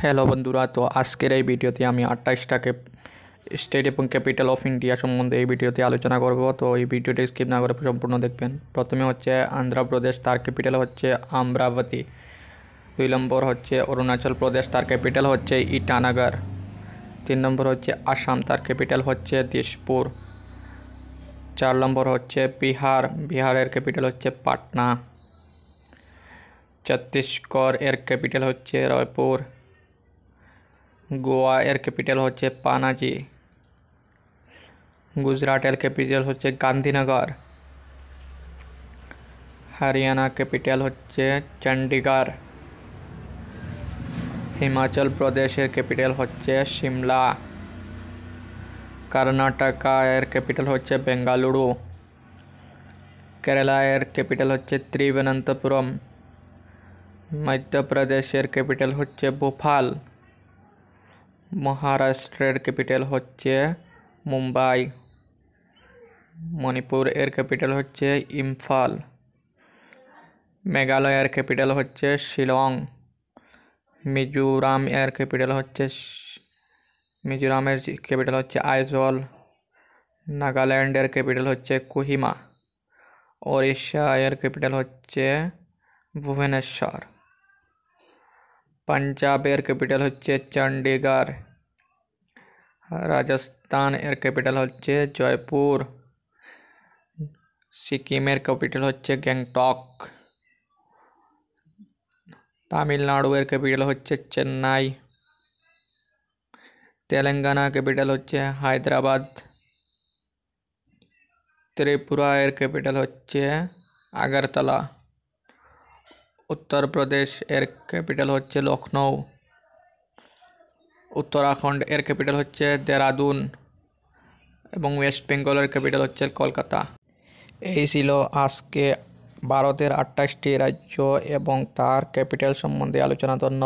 Hello বন্ধুরা, তো আজকের এই ভিডিওতে আমি 28টাকে স্টেট এবং ক্যাপিটাল অফ ইন্ডিয়া সম্বন্ধে এই ভিডিওতে আলোচনা করব। তো এই ভিডিওটি স্কিপ না করে সম্পূর্ণ দেখবেন। প্রথমে হচ্ছে অন্ধ্রপ্রদেশ, তার ক্যাপিটাল হচ্ছে আমরাবতী। 2 নম্বর হচ্ছে অরুণাচল প্রদেশ, তার ক্যাপিটাল হচ্ছে ইটানগর। 3 নম্বর হচ্ছে আসাম, তার ক্যাপিটাল হচ্ছে দিসপুর। 4 নম্বর হচ্ছে বিহার, বিহারের ক্যাপিটাল হচ্ছে পাটনা। ছত্তিশগড় এর ক্যাপিটাল হচ্ছে রায়পুর। গোয়া এর ক্যাপিটাল হচ্ছে পানাজি। গুজরাট এর ক্যাপিটাল হচ্ছে গান্ধীনগর। হরিয়ানা ক্যাপিটাল হচ্ছে চণ্ডীগড়। হিমাচল প্রদেশের ক্যাপিটাল হচ্ছে শিমলা। কর্ণাটকা এর ক্যাপিটাল হচ্ছে বেঙ্গালুরু। কেরালা এর ক্যাপিটাল হচ্ছে তিরুবনন্তপুরম। মধ্যপ্রদেশের ক্যাপিটাল হচ্ছে ভোপাল। মহারাষ্ট্রের ক্যাপিটাল হচ্ছে মুম্বাই। মণিপুর এর ক্যাপিটাল হচ্ছে ইম্ফল। মেঘালয়ের ক্যাপিটাল হচ্ছে শিলং। মিজোরামের ক্যাপিটাল হচ্ছে আইজল। নাগাল্যান্ডের ক্যাপিটাল হচ্ছে কোহিমা। ওড়িশা এর ক্যাপিটাল হচ্ছে ভুবনেশ্বর। পাঞ্জাবের ক্যাপিটাল হচ্ছে চণ্ডীগড়। রাজস্থান এর ক্যাপিটাল হচ্ছে জয়পুর। সিকিমের ক্যাপিটাল হচ্ছে গ্যাংটক। তামিলনাড়ু এর ক্যাপিটাল হচ্ছে চেন্নাই। তেলেঙ্গানা ক্যাপিটাল হচ্ছে হায়দ্রাবাদ। ত্রিপুরা এর ক্যাপিটাল হচ্ছে আগরতলা। উত্তরপ্রদেশ এর ক্যাপিটাল হচ্ছে লখনৌ। উত্তরাখণ্ড এর ক্যাপিটাল হচ্ছে দেরাদুন এবং ওয়েস্ট বেঙ্গলের ক্যাপিটাল হচ্ছে কলকাতা। এই ছিল আজকে ভারতের 28টি রাজ্য এবং তার ক্যাপিটাল সম্বন্ধে আলোচনা। ধন্যবাদ।